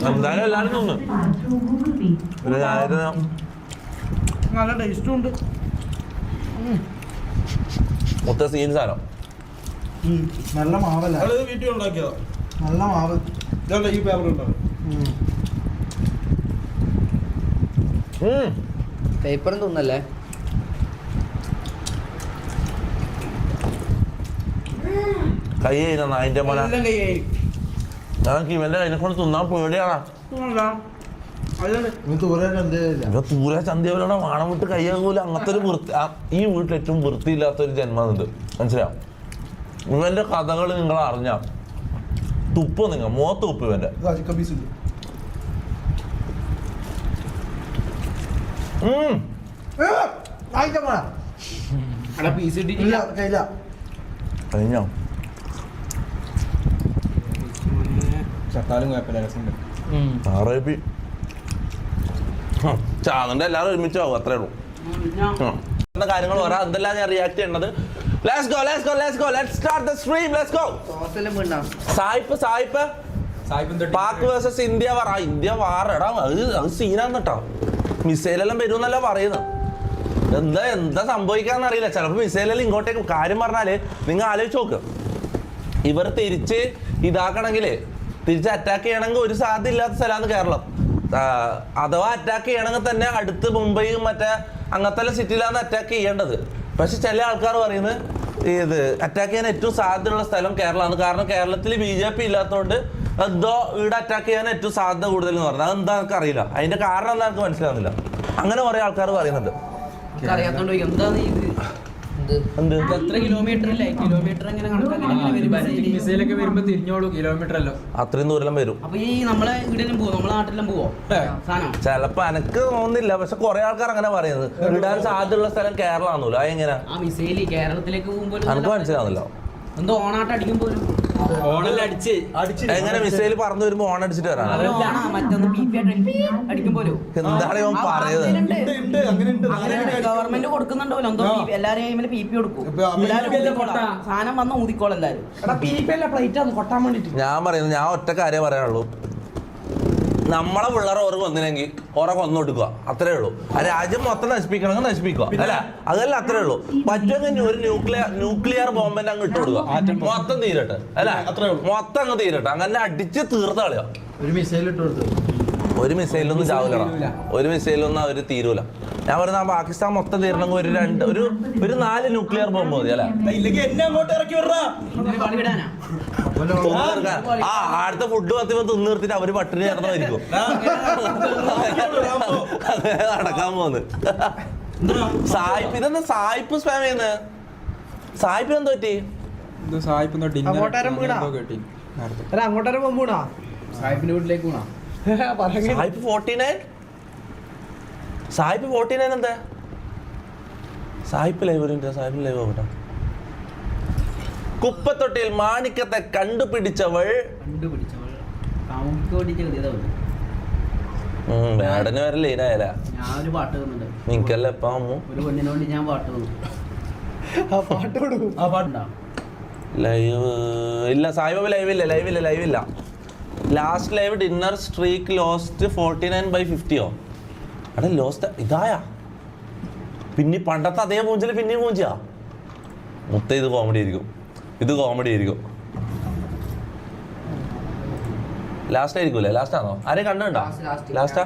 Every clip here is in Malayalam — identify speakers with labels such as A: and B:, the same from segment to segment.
A: എന്തായാലും എല്ലാവരും തോന്നുന്നു
B: നല്ല ടേസ്റ്റും ഉണ്ട്.
A: മൊത്ത സീൻ സാധനം.
B: നല്ല മാവല്ല,
C: വീട്ടിൽ ഉണ്ടാക്കിയതാ.
B: നല്ല മാവ്.
C: ഈ പേപ്പർ ഉണ്ടാവും.
D: പേപ്പറും തിന്നല്ലേ?
A: കൈ കഴിഞ്ഞ അതിന്റെ പോലെ ഞങ്ങൾക്ക് ഇവന്റെ കയ്യിനെ കൊണ്ട് തിന്നാൻ പേടിയാണ്. തൂര ചന്തിയോടെ വാണം വിട്ട് കൈയാകൂല. അങ്ങനത്തെ ഒരു വൃത്തി ഈ വീട്ടിൽ ഏറ്റവും വൃത്തിയില്ലാത്തൊരു ജന്മമുണ്ട്. മനസ്സിലാവും? ഇവന്റെ കഥകൾ നിങ്ങൾ അറിഞ്ഞ തുപ്പ് നിങ്ങൾ മുഖത്ത് തുപ്പ് ഇവന്റെ. കഴിഞ്ഞോ?
C: ചട്ടാലും കുഴപ്പമില്ല, രസമുണ്ട്.
A: ചാന്നന്റെ എല്ലാവരും ഒരുമിച്ചാവും, അത്രേ ഉള്ളൂ. കാര്യങ്ങൾ പറയാം. എന്തെല്ലാം ഞാൻ റിയാക്ട് ചെയ്യേണ്ടത്. Let's go, let's go, let's go. Let's start the stream. Let's go. സായിപ്പ് Pak versus India war. India war എടാ, അത് സീനാന്ന് കേട്ടോ. മിസൈലെല്ലാം വരുമെന്നല്ല പറയുന്നത്. എന്താ സംഭവിക്കാന്നറിയില്ല. ചിലപ്പോൾ മിസൈലെല്ലാം ഇങ്ങോട്ടേക്ക്. കാര്യം പറഞ്ഞാല് നിങ്ങൾ ആലോചിച്ച് നോക്ക്, ഇവർ തിരിച്ച് ഇതാക്കണമെങ്കിലേ, തിരിച്ച് അറ്റാക്ക് ചെയ്യണമെങ്കിൽ ഒരു സാധ്യത ഇല്ലാത്ത സ്ഥലമാണ് കേരളം. അഥവാ അറ്റാക്ക് ചെയ്യണമെങ്കിൽ തന്നെ അടുത്ത് മുംബൈയും മറ്റേ അങ്ങനത്തെ സിറ്റിയിലാണ് അറ്റാക്ക് ചെയ്യേണ്ടത്. പക്ഷെ ചില ആൾക്കാർ പറയുന്നത് ഇത് അറ്റാക്ക് ചെയ്യാൻ ഏറ്റവും സാധ്യതയുള്ള സ്ഥലം കേരളമാണ്. കാരണം കേരളത്തിൽ BJP ഇല്ലാത്തതുകൊണ്ട് എന്തോ ഇവിടെ അറ്റാക്ക് ചെയ്യാൻ ഏറ്റവും സാധ്യത കൂടുതൽ എന്ന് പറഞ്ഞത്. അതെന്താ എനിക്ക് അറിയില്ല. അതിന്റെ കാരണം എന്താ എനിക്ക് മനസ്സിലാവുന്നില്ല. അങ്ങനെ കുറെ ആൾക്കാർ പറയുന്നുണ്ട്. അത്രയും ദൂരം വരും. ചിലപ്പോ എനക്ക് തോന്നുന്നില്ല, പക്ഷെ കുറെ ആൾക്കാർ അങ്ങനെ പറയുന്നത് ഇടാൻ സാധ്യതയുള്ള സ്ഥലം കേരളമാണല്ലോ. അതെങ്ങനെയാ എനിക്ക് മനസ്സിലാവുന്നില്ല.
D: എന്തോ ഓണാട്ട് അടിക്കുമ്പോ
A: എങ്ങനെ മിസൈൽ പറന്നു വരുമ്പോ ഓൺ അടിച്ചിട്ട് വരാൻ? എന്താണ് ഇവൻ പറയുന്നത്?
D: ഗവൺമെന്റ് കൊടുക്കുന്നുണ്ടോ എന്തോ, എല്ലാരും PP കൊടുക്കും. സാധനം വന്ന ഊതിക്കോൾ എല്ലാരും.
A: ഞാൻ പറയുന്നത്, ഞാൻ ഒറ്റ കാര്യം പറയാനുള്ളൂ. നമ്മളെ പിള്ളേർ ഓർക്ക് വന്നില്ലെങ്കിൽ ഓറെ കൊന്നൊടുക്കുക, അത്രേ ഉള്ളൂ. ആ രാജ്യം മൊത്തം നശിപ്പിക്കണമെങ്കിൽ നശിപ്പിക്കുക, അല്ല അതല്ല, അത്രേ ഉള്ളൂ. പറ്റുമെങ്കിൽ ഒരു ന്യൂക്ലിയർ ബോംബിനെ അങ്ങ് ഇട്ട് കൊടുക്കുക, മൊത്തം തീരട്ടെ, അല്ല മൊത്തം അങ്ങ് തീരട്ടെ. അങ്ങനെ അടിച്ച് തീർത്ത കളിയാ.
B: ഒരു മിസൈൽ ഇട്ട് കൊടുത്തു.
A: ഒരു മിസൈലൊന്നും ചാവില്ലടാ, ഒരു മിസൈലൊന്നും അവര് തീരൂല. ഞാൻ പറയുന്ന പാകിസ്ഥാൻ മൊത്തം തീരണമെങ്കിൽ ഒരു 4 ന്യൂക്ലിയർ ബോംബ് മതി, അല്ലെ? അടുത്ത ഫുഡ് കത്തിപ്പോ തിന്നു നിർത്തിട്ട് അവര് പട്ടിണി ചേർന്നായിരിക്കും നടക്കാൻ പോകുന്നത്. സായിപ്പ് ഇതെന്താ സായിപ്പ് സ്പാം ചെയ്യുന്നത്? സായിപ്പിന് എന്താ പറ്റി?
B: അങ്ങോട്ടേരം പോകുമ്പോണോ
D: സാഹിബിന്റെ വീട്ടിലേക്ക് പോണോ?
A: സായിപ്പ് 49? സായിപ്പ് 49 എന്താ? സായിപ്പ് ലൈവ് വരും. സായിപ്പിന് ലൈവ് ആവട്ടെ. കുപ്പത്തൊട്ടിയിൽ മാണിക്കത്തെ കണ്ടുപിടിച്ചവൾ വേടന് വരെ ലീനായാല.
D: ഞാനൊരു പാട്ട് തന്നിട്ടുണ്ട്
A: നിനക്കല്ല എപ്പ അമ്മു
D: ഒരു പെണ്ണിനോട് ഞാൻ പാട്ട് തന്നു.
A: ലൈവ് ഇല്ല, സായിബ് ലൈവില്ല. Last live dinner streak lost 49/50. അവിടെ ലോസ്റ്റ് ഇതായാ പിന്നെ പണ്ടത്തെ അതേ മൂഞ്ചില് പിന്നെയും മൂഞ്ചിയാ. മുത്ത ഇത് കോമഡി ആയിരിക്കും. ലാസ്റ്റ് ആയിരിക്കൂലേ? ലാസ്റ്റ് ആണോ? ആരെ കണ്ടുണ്ടോ? ലാസ്റ്റാ?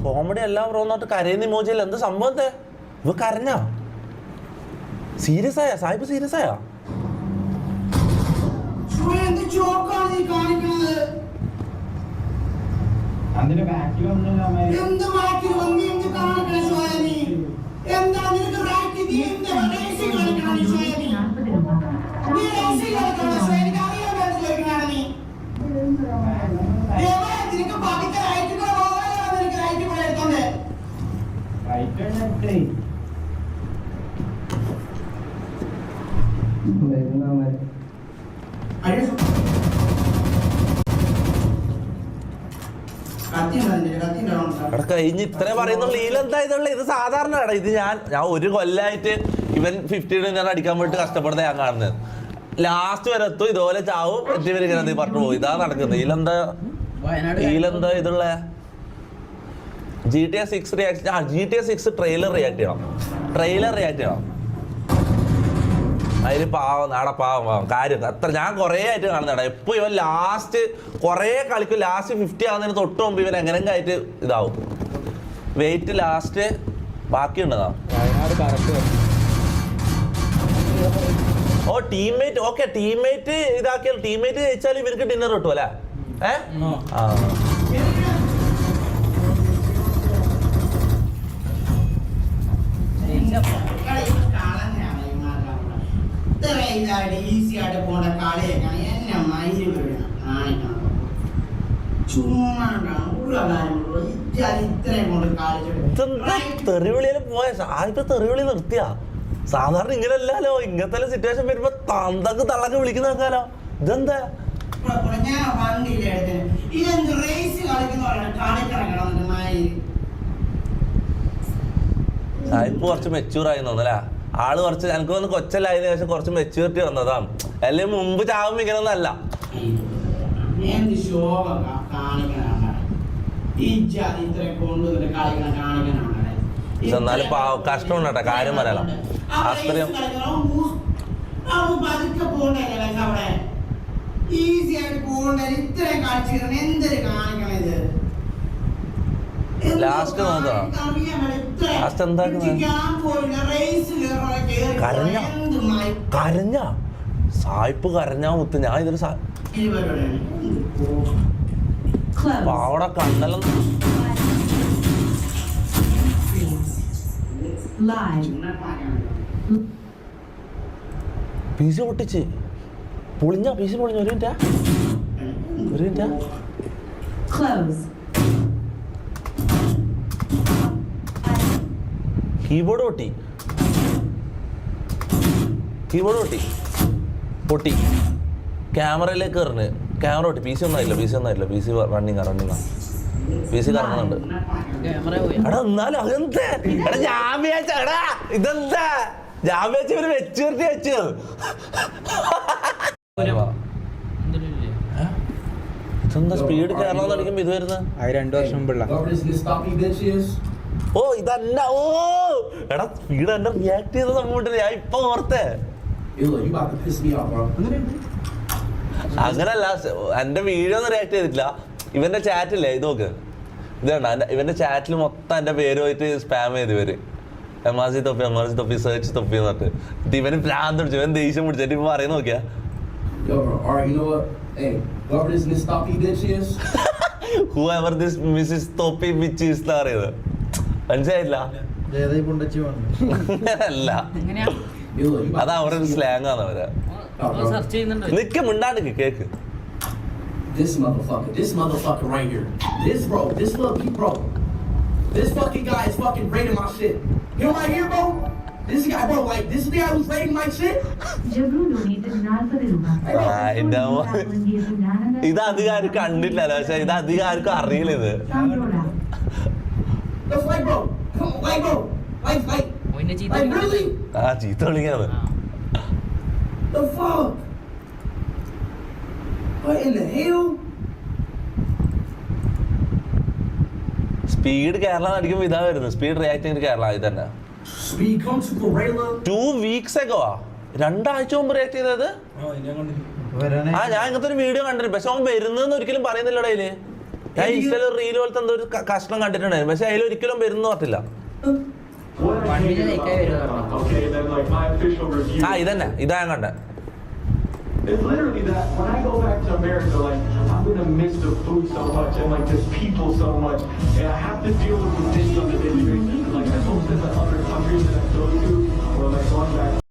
A: കോമഡി അല്ല ബ്രോ എന്നിട്ട് കരയുന്ന ഇമോജിയല്ല. എന്ത് സംഭവത്തെ ഇവ കരഞ്ഞാ? സീരിയസ് ആയാ? സായിപ്പ് സീരിയസ് ആയാ?
E: നിനക്ക്
A: അവിടെ കഴിഞ്ഞ് ഇത്രേ പറയുന്നുള്ളൂ. ഇതിലെന്താ ഇതുള്ള ഇത് സാധാരണ കട. ഇത് ഞാൻ ഒരു കൊല്ലായിട്ട് ഇവൻ 50 ഞാൻ അടിക്കാൻ വേണ്ടി കഷ്ടപ്പെടുന്ന ഞാൻ കാണുന്നത്. ലാസ്റ്റ് വരെ എത്തും ഇതുപോലെ ചാവും എത്തിവരെ ഇങ്ങനെ പറഞ്ഞു പോകും. ഇതാ നടക്കുന്നത്. ഇതിലെന്താ ഇതുള്ള GTA 6 react. GTA 6 trailer react ചെയ്യണം. അതിൽ പാവം നാടെ പാവം കാര്യം അത്ര ഞാൻ കുറേ ആയിട്ട് കാണുന്നതാണ്. എപ്പോൾ ഇവൻ ലാസ്റ്റ് കുറേ കളിക്കും. ലാസ്റ്റ് 50 ആവുന്നതിന് തൊട്ട് മുമ്പ് ഇവൻ എങ്ങനെയെങ്കിലും ആയിട്ട് ഇതാവും. വെയിറ്റ് ലാസ്റ്റ് ബാക്കിയുണ്ടതാ. ഓ ടീംമേറ്റ്. ഓക്കെ ടീംമേറ്റ് ഇതാക്കിയാൽ ടീംമേറ്റ് ജയിച്ചാൽ ഇവർക്ക് ഡിന്നർ കിട്ടും അല്ലേ? ആ
E: ഈസി ആയിട്ട് പോണ്ട കളിയൊക്കെയാണ് എന്നെ മൈൻഡ് ചുമ്മാ ഇത്രയും കൊണ്ട്
A: തെറിവിളിയിൽ പോയ സാഹിത്യ തെറിവിളി നിർത്തിയാ. സാധാരണ ഇങ്ങനെയല്ലോ. ഇങ്ങനത്തെ സിറ്റുവേഷൻ വരുമ്പോ തന്തക്ക് തള്ളക്ക് വിളിക്കുന്ന നോക്കാലോ. ഇതെന്താ
E: ഞാൻ വണ്ടിയിലെ ഇതെന്ത് റേസ് കളിക്കുന്ന കളിക്കണം
A: സാഹിബ് കുറച്ച് മെച്യൂർ ആയി തോന്നല്ലേ. ആള് കുറച്ച് എനിക്ക് തോന്നുന്നു കൊച്ചല്ലായതിനു ശേഷം കുറച്ച് മെച്യൂരിറ്റി വന്നതാണ്. അല്ലെങ്കിൽ മുമ്പ് ചാവും ഇങ്ങനൊന്നല്ല. എന്നാലും കഷ്ടമുണ്ട് കേട്ടോ കാര്യം പറയാം. അത്രയും ലാസ്റ്റ് നോക്കാം. ലാസ്റ്റ് എന്താക്കുന്നത്? കരഞ്ഞ സായിപ്പ് കരഞ്ഞാ മുത്ത്. ഞാൻ ഇതൊരു പാവടെ കണ്ണലും പീസ് പൊട്ടിച്ച് പൊളിഞ്ഞ പീസ് പൊളിഞ്ഞ. ഒരു മിനിറ്റാ കീബോർഡ് പൊട്ടി ക്യാമറയിലേക്ക് എറിഞ്ഞ് ക്യാമറ പൊട്ടി. പി സി ഒന്നും ആയില്ല. P C running P C കറങ്ങുന്നുണ്ട്. എടാ എന്നാലും അതെന്താ എടാ ഞാൻ വിചാരിച്ച എടാ ഇതെന്താ ഞാൻ വിചാരിച്ച ഇവര് മെച്ചൂരിറ്റി വെച്ചു. ഇതെന്താ സ്പീഡ് കയറണമെന്ന് അടിക്കുമ്പോ ഇത് വരുന്നത്
B: 2 വർഷം മുമ്പുള്ള.
A: ഓ ഇതല്ല. ഓ എടാ സ്പീഡ് എന്നെ റിയാക്ട് ചെയ്ത സംഭവം ഞാൻ ഇപ്പൊ ഓർത്തേ. അങ്ങനല്ല എന്റെ വീഡിയോ ഒന്നും റിയാക്ട് ചെയ്തിട്ടില്ല. ഇവന്റെ ചാറ്റില്ലേ ഇത് നോക്ക്. ഇത് കണ്ട ഇവന്റെ ചാറ്റിൽ മൊത്തം എന്റെ പേര് പോയിട്ട് സ്പാം ചെയ്ത് ഇവര് എമാസി തൊപ്പി സെർച്ച് തൊപ്പി എന്ന് പറഞ്ഞിട്ട് ഇവന് ഭ്രാന്ത് പിടിച്ചു. ഇവൻ ദേഷ്യം പിടിച്ചിട്ട് ഇപ്പൊ പറയുന്ന നോക്കിയാ whoever this Mrs. Topi bitch is എന്ന് പറയുന്നത് മനസ്സിലായില്ല. അല്ല അത് അവരുടെ ഒരു സ്ലാങ് ആണ്. അവര് നിക്ക് മിണ്ടാണ്ട് cake.
F: This motherfucker right here. This fucking guy is fucking rating my shit. You right here, bro? This guy, bro, like, this is the guy who's rating my shit?
A: ഇത് അധികം ആരും കണ്ടിട്ടില്ലല്ലോ. പക്ഷെ ഇത് അധികം ആർക്കും അറിയില്ല. ഇത് ആ ചീത്ത വിളിക്കാണ്.
F: The fuck? What in the hell?
A: Speed Kerala അടിക്കുമ്പോ ഇതാ വരുന്നത്. സ്പീഡ് റിയാക്ടിങ് കേരള ഇത് തന്നെ.
F: Speed comes to Gorilla.
A: 2 weeks ago 2 ആഴ്ച മുമ്പ് റിയാക്ട് ചെയ്തത്. ഞാൻ ഇങ്ങനത്തെ ഒരു വീഡിയോ കണ്ടിട്ടുണ്ട്. പക്ഷെ അവൻ വരുന്നതെന്ന് ഒരിക്കലും പറയുന്നില്ലടാ അതില്. ഞാൻ ഇൻസ്റ്റയില് റീൽ പോലത്തെ എന്തോ ഒരു കഷ്ണം കണ്ടിട്ടുണ്ടായിരുന്നു. പക്ഷെ അതിൽ ഒരിക്കലും വരുന്ന പറഞ്ഞില്ല. ഇതന്നെ ഇതാ ഞാൻ കണ്ടേ.
G: It's literally that when I go back to America, like, I'm gonna miss the food so much and like just people so much, and I have to deal with this on a daily basis. Like, that's almost in the other countries that I go to, or like going back.